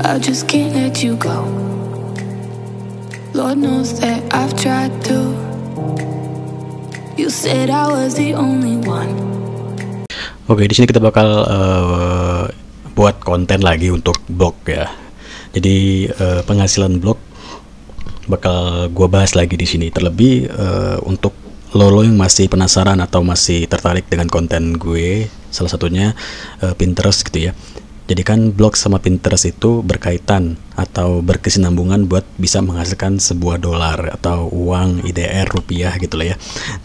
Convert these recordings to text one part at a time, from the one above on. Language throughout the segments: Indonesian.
I just can't let you go. Lord knows that I've tried to. You said I was the only one. Oke, di sini kita bakal buat konten lagi untuk blog ya. Jadi penghasilan blog bakal gua bahas lagi di sini. Terlebih untuk lo yang masih penasaran atau masih tertarik dengan konten gue, salah satunya Pinterest gitu ya. Jadi kan blog sama Pinterest itu berkaitan atau berkesinambungan buat bisa menghasilkan sebuah dolar atau uang IDR rupiah gitu lah ya.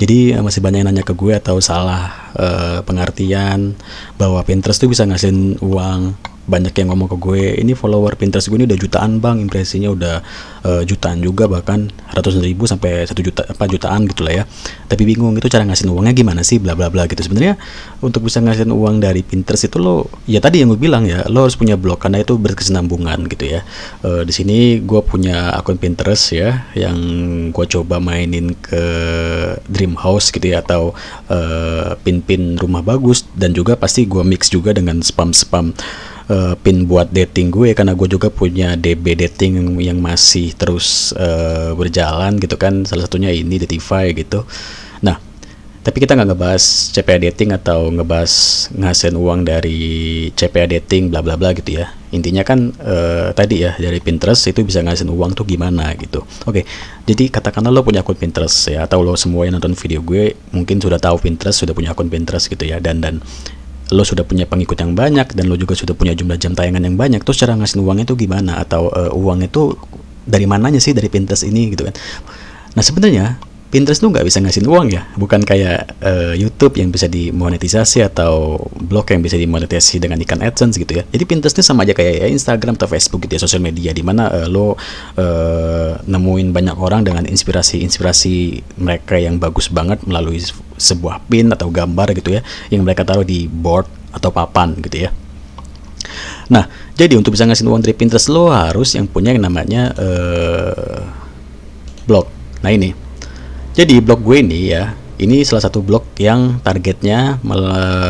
Jadi masih banyak yang nanya ke gue atau salah pengertian bahwa Pinterest tuh bisa ngasilin uang. Banyak yang ngomong ke gue, ini follower Pinterest gue ini udah jutaan bang, impresinya udah jutaan juga, bahkan ratusan ribu sampai 1 juta, jutaan gitu lah ya. Tapi bingung itu cara ngasihin uangnya gimana sih, bla bla bla gitu. Sebenarnya untuk bisa ngasihin uang dari Pinterest itu lo, ya tadi yang gue bilang ya, lo harus punya blog karena itu berkesinambungan gitu ya. Di sini gue punya akun Pinterest ya, yang gue coba mainin ke dream house gitu ya, atau pin-pin rumah bagus, dan juga pasti gue mix juga dengan spam-spam pin buat dating gue, karena gue juga punya DB dating yang masih terus berjalan gitu kan, salah satunya ini Datify gitu. Nah, tapi kita nggak ngebahas CPA dating atau ngebahas ngasilin uang dari CPA dating bla bla bla gitu ya. Intinya kan tadi ya, dari Pinterest itu bisa ngasilin uang tuh gimana gitu. Oke, jadi katakanlah lo punya akun Pinterest ya, atau lo semua yang nonton video gue mungkin sudah tahu Pinterest, sudah punya akun Pinterest gitu ya, dan lo sudah punya pengikut yang banyak, dan lo juga sudah punya jumlah jam tayangan yang banyak. Terus cara ngasih uangnya itu gimana, atau uang itu dari mananya sih dari Pinterest ini gitu kan. Nah sebenarnya Pinterest tuh nggak bisa ngasihin uang ya, bukan kayak YouTube yang bisa dimonetisasi atau blog yang bisa dimonetisasi dengan iklan AdSense gitu ya. Jadi Pinterest ini sama aja kayak ya Instagram atau Facebook gitu ya, sosial media di mana lo nemuin banyak orang dengan inspirasi mereka yang bagus banget melalui sebuah pin atau gambar gitu ya, yang mereka taruh di board atau papan gitu ya. Nah, jadi untuk bisa ngasihin uang dari Pinterest lo harus yang punya yang namanya blog. Nah ini. Jadi blog gue ini ya, ini salah satu blog yang targetnya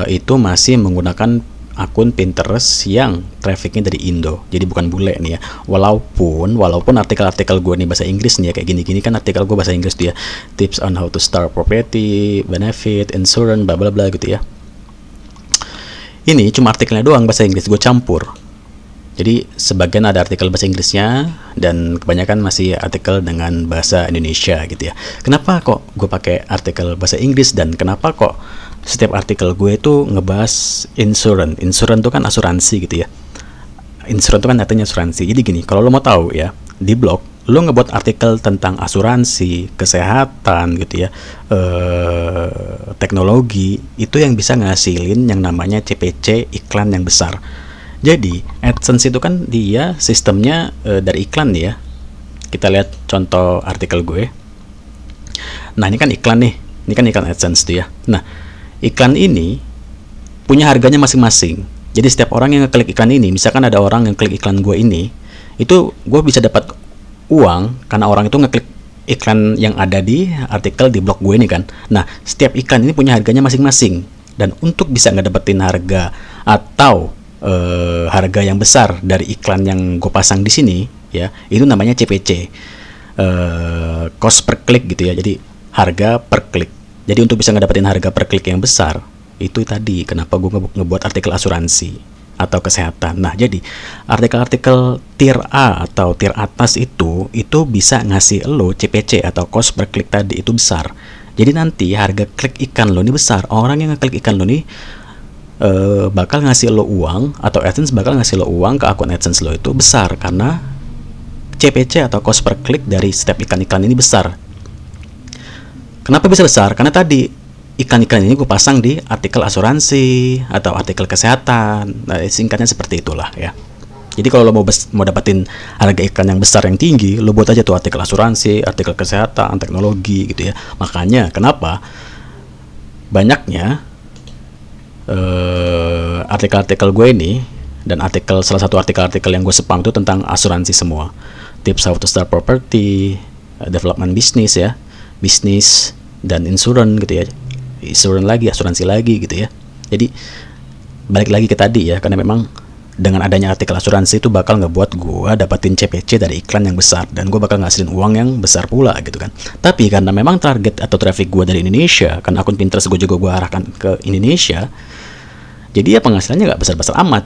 itu masih menggunakan akun Pinterest yang trafficnya dari Indo, jadi bukan bule nih ya. Walaupun artikel-artikel gue nih bahasa Inggris nih ya, kayak gini-gini kan artikel gue bahasa Inggris tuh ya, tips on how to start property, benefit, insurance, bla bla bla gitu ya. Ini cuma artikelnya doang bahasa Inggris, gue campur. Jadi sebagian ada artikel bahasa Inggrisnya, dan kebanyakan masih artikel dengan bahasa Indonesia gitu ya. Kenapa kok gue pakai artikel bahasa Inggris, dan kenapa kok setiap artikel gue itu ngebahas insurance? Insurance itu kan asuransi gitu ya. Insurance itu kan artinya asuransi. Jadi gini, kalau lo mau tahu ya, di blog lo ngebuat artikel tentang asuransi, kesehatan gitu ya, teknologi, itu yang bisa ngasilin yang namanya CPC, iklan yang besar. Jadi AdSense itu kan dia sistemnya dari iklan nih ya. Kita lihat contoh artikel gue. Nah ini kan iklan nih, ini kan iklan AdSense tuh ya. Nah iklan ini punya harganya masing-masing. Jadi setiap orang yang ngeklik iklan ini, misalkan ada orang yang klik iklan gue ini, itu gue bisa dapat uang karena orang itu ngeklik iklan yang ada di artikel di blog gue ini kan. Nah setiap iklan ini punya harganya masing-masing, dan untuk bisa ngedapetin harga atau harga yang besar dari iklan yang gue pasang di sini ya, itu namanya CPC, cost per klik gitu ya. Jadi harga per klik. Jadi untuk bisa ngedapetin harga per klik yang besar, itu tadi kenapa gue ngebuat artikel asuransi atau kesehatan. Nah jadi artikel-artikel tier A atau tier atas itu bisa ngasih lo CPC atau cost per klik tadi itu besar. Jadi nanti harga klik iklan lo ini besar. Orang yang ngeklik iklan lo ini bakal ngasih lo uang, atau AdSense bakal ngasih lo uang ke akun AdSense lo itu besar, karena CPC atau cost per klik dari setiap iklan-iklan ini besar. Kenapa bisa besar? Karena tadi iklan-iklan ini gue pasang di artikel asuransi atau artikel kesehatan. Nah, singkatnya seperti itulah ya. Jadi kalau lo mau dapetin harga iklan yang besar yang tinggi, lo buat aja tuh artikel asuransi, artikel kesehatan, teknologi gitu ya. Makanya kenapa banyaknya artikel-artikel gue ini, dan salah satu artikel yang gue spam itu tentang asuransi semua, tips how to start property, development bisnis ya, bisnis dan insurance gitu ya, insurance lagi, asuransi lagi gitu ya. Jadi balik lagi ke tadi ya, karena memang dengan adanya artikel asuransi itu bakal ngebuat gue dapetin CPC dari iklan yang besar, dan gue bakal ngasilin uang yang besar pula gitu kan. Tapi karena memang target atau traffic gue dari Indonesia, kan akun Pinterest gue juga gue arahkan ke Indonesia, jadi ya penghasilannya nggak besar-besar amat.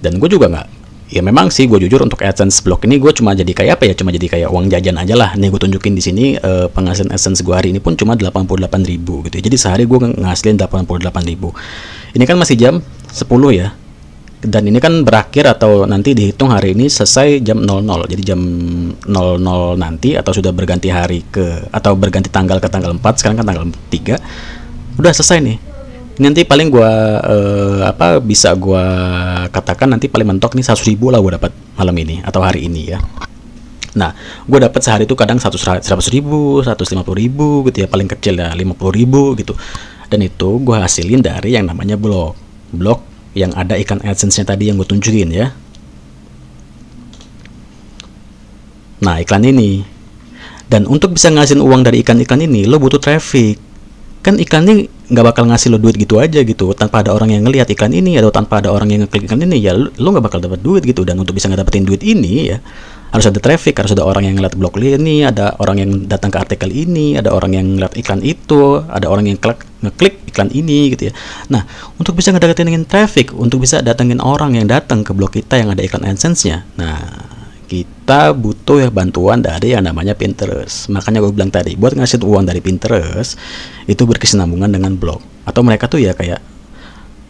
Dan gue juga nggak, ya memang sih gue jujur untuk AdSense blog ini gue cuma jadi kayak apa ya, cuma jadi kayak uang jajan aja lah. Nih gue tunjukin di sini penghasilan AdSense gue hari ini pun cuma 88.000 gitu ya. Jadi sehari gue ngasilin 88.000. Ini kan masih jam 10 ya. Dan ini kan berakhir atau nanti dihitung hari ini selesai jam 00. Jadi jam 00 nanti atau sudah berganti hari ke, atau berganti tanggal ke tanggal 4, sekarang kan tanggal 3. Udah selesai nih. Ini nanti paling gua bisa gua katakan nanti paling mentok nih 100.000 lah gua dapat malam ini atau hari ini ya. Nah, gue dapat sehari itu kadang 100.000, 150.000 gitu ya, paling kecil ya 50.000 gitu. Dan itu gue hasilin dari yang namanya blog yang ada ikan AdSense-nya tadi yang gue tunjukin ya. Nah, iklan ini. Dan untuk bisa ngasihin uang dari iklan-iklan ini, lo butuh traffic. Kan iklan ini nggak bakal ngasih lo duit gitu aja gitu, tanpa ada orang yang ngelihat iklan ini atau tanpa ada orang yang ngeklik iklan ini, ya lo nggak bakal dapat duit gitu. Dan untuk bisa ngedapetin duit ini ya harus ada traffic, harus ada orang yang ngeliat blog ini, ada orang yang datang ke artikel ini, ada orang yang ngeliat iklan itu, ada orang yang ngeklik iklan ini gitu ya. Nah, untuk bisa ngedapetin traffic, untuk bisa datengin orang yang datang ke blog kita yang ada iklan AdSense-nya, nah kita butuh ya bantuan dari yang namanya Pinterest. Makanya gue bilang tadi, buat ngasih uang dari Pinterest itu berkesinambungan dengan blog, atau mereka tuh ya kayak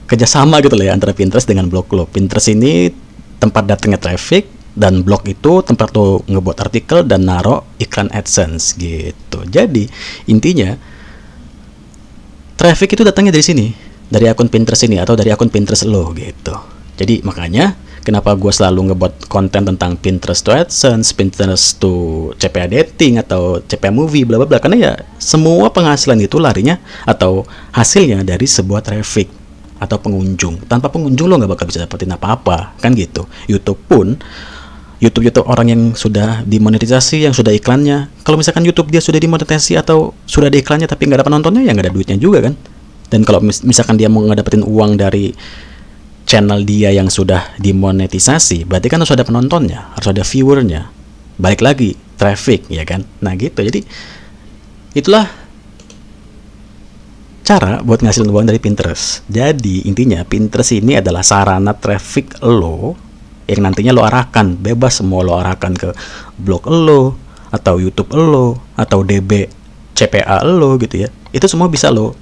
kerjasama gitu lah ya antara Pinterest dengan blog lo. Pinterest ini tempat datangnya traffic, dan blog itu tempat lo ngebuat artikel dan naro iklan AdSense gitu. Jadi intinya traffic itu datangnya dari sini, dari akun Pinterest ini atau dari akun Pinterest lo gitu. Jadi makanya kenapa gue selalu ngebuat konten tentang Pinterest to AdSense, Pinterest to CPA dating atau CPA movie bla bla bla, karena ya semua penghasilan itu larinya atau hasilnya dari sebuah traffic atau pengunjung. Tanpa pengunjung lo nggak bakal bisa dapetin apa-apa kan gitu. YouTube pun YouTube orang yang sudah dimonetisasi, yang sudah iklannya, kalau misalkan YouTube dia sudah dimonetisasi atau sudah ada iklannya tapi nggak ada penontonnya, ya nggak ada duitnya juga kan. Dan kalau misalkan dia mau ngedapetin uang dari channel dia yang sudah dimonetisasi, berarti kan harus ada penontonnya, harus ada viewernya, balik lagi traffic ya kan. Nah gitu, jadi itulah cara buat ngasilin uang dari Pinterest. Jadi intinya Pinterest ini adalah sarana traffic lo yang nantinya lo arahkan, bebas semua lo arahkan ke blog lo atau YouTube lo atau DB CPA lo gitu ya. Itu semua bisa lo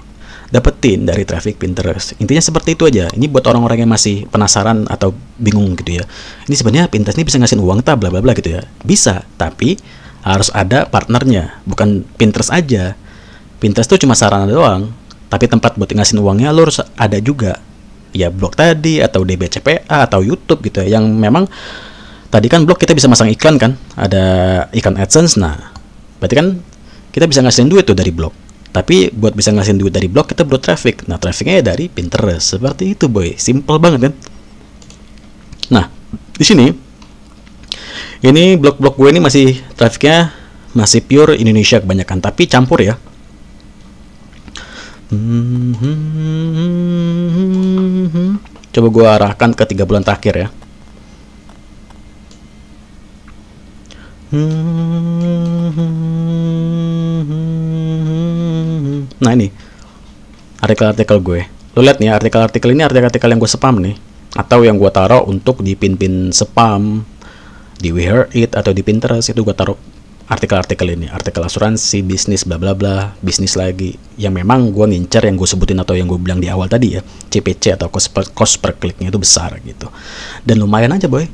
dapetin dari traffic Pinterest. Intinya seperti itu aja. Ini buat orang-orang yang masih penasaran atau bingung gitu ya. Ini sebenarnya Pinterest ini bisa ngasihin uang tak bla bla bla gitu ya. Bisa, tapi harus ada partnernya, bukan Pinterest aja. Pinterest tuh cuma sarana doang, tapi tempat buat ngasihin uangnya lo harus ada juga. Ya blog tadi atau DBCPA atau YouTube gitu ya, yang memang tadi kan blog kita bisa masang iklan kan, ada iklan AdSense. Nah berarti kan kita bisa ngasihin duit tuh dari blog, tapi buat bisa ngasihin duit dari blog kita butuh traffic. Nah trafficnya ya dari Pinterest. Seperti itu boy, simple banget kan. Nah di sini ini blog-blog gue ini masih trafficnya masih pure Indonesia kebanyakan, tapi campur ya. Coba gue arahkan ke 3 bulan terakhir ya. Nah ini artikel-artikel gue. Lo lihat nih, artikel-artikel ini artikel-artikel yang gue spam nih, atau yang gue taruh untuk di pin-pin spam di We Heard It atau di Pinterest. Itu gue taruh artikel-artikel ini, artikel asuransi, bisnis, bla bla bla, bisnis lagi, yang memang gue ngincer yang gue sebutin atau yang gue bilang di awal tadi ya, CPC atau cost per kliknya itu besar gitu. Dan lumayan aja boy,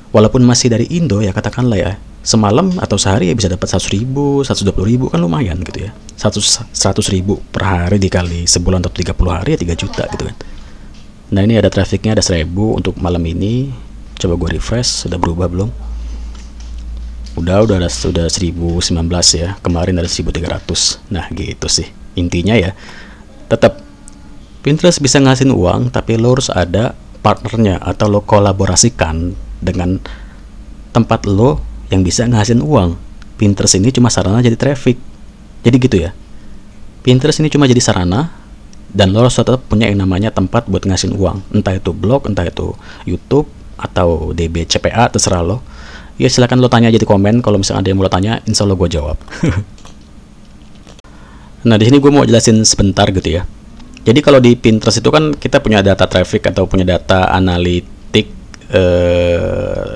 walaupun masih dari Indo ya, katakanlah ya, semalam atau sehari ya bisa dapat 100.000, 120.000 kan lumayan gitu ya. 100.000 per hari dikali sebulan atau 30 hari ya 3 juta gitu kan. Nah ini ada trafficnya, ada 1.000 untuk malam ini. Coba gue refresh, sudah berubah belum? Udah 1019 ya, kemarin ada 1300. Nah gitu sih intinya ya. Tetap Pinterest bisa ngasihin uang, tapi lo harus ada partnernya atau lo kolaborasikan dengan tempat lo yang bisa ngasihin uang. Pinterest ini cuma sarana jadi traffic. Jadi gitu ya, Pinterest ini cuma jadi sarana dan lo harus tetap punya yang namanya tempat buat ngasihin uang, entah itu blog, entah itu YouTube atau DB CPA, terserah lo. Ya silahkan lo tanya aja di komen, kalau misalnya ada yang mau lo tanya, insya Allah gue jawab. Nah, di sini gue mau jelasin sebentar gitu ya. Jadi kalau di Pinterest itu kan kita punya data traffic atau punya data analitik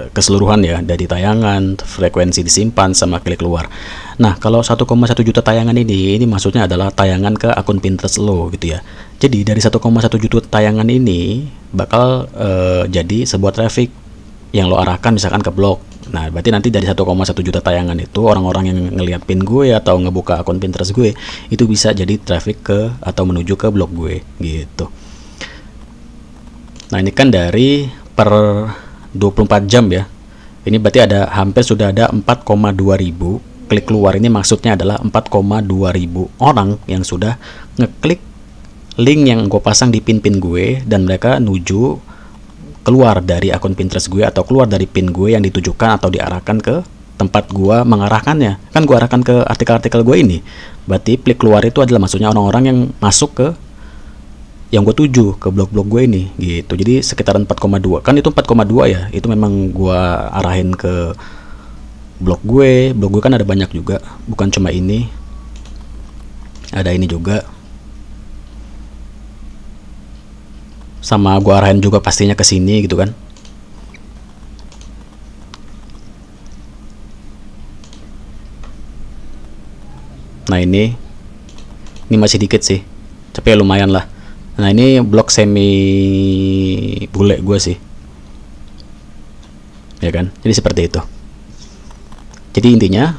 keseluruhan ya, dari tayangan, frekuensi disimpan, sama klik keluar. Nah, kalau 1,1 juta tayangan ini maksudnya adalah tayangan ke akun Pinterest lo gitu ya. Jadi dari 1,1 juta tayangan ini bakal jadi sebuah traffic yang lo arahkan misalkan ke blog. Nah, berarti nanti dari 1,1 juta tayangan itu orang-orang yang ngelihat pin gue atau ngebuka akun Pinterest gue itu bisa jadi traffic ke atau menuju ke blog gue gitu. Nah, ini kan dari per 24 jam ya. Ini berarti ada hampir sudah ada 4,2 ribu klik keluar. Ini maksudnya adalah 4,2 ribu orang yang sudah ngeklik link yang gue pasang di pin-pin gue dan mereka nuju keluar dari akun Pinterest gue atau keluar dari pin gue yang ditujukan atau diarahkan ke tempat gue mengarahkannya. Kan gue arahkan ke artikel-artikel gue ini. Berarti klik keluar itu adalah maksudnya orang-orang yang masuk ke yang gue tuju, ke blog-blog gue ini gitu. Jadi sekitaran 4,2. Kan itu 4,2 ya. Itu memang gue arahin ke blog gue. Blog gue kan ada banyak juga, bukan cuma ini. Ada ini juga. Sama gue arahin juga pastinya ke sini gitu kan. Nah, ini masih dikit sih, tapi ya lumayan lah. Nah, ini blog semi bule gue sih, ya kan. Jadi seperti itu. Jadi intinya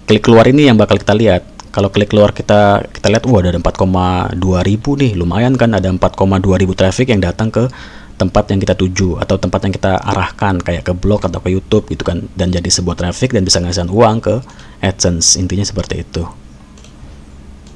klik keluar ini yang bakal kita lihat. Kalau klik keluar kita lihat, wah ada 4,2 ribu nih, lumayan kan, ada 4,2 ribu traffic yang datang ke tempat yang kita tuju atau tempat yang kita arahkan kayak ke blog atau ke YouTube gitu kan, dan jadi sebuah traffic dan bisa ngasihin uang ke AdSense. Intinya seperti itu.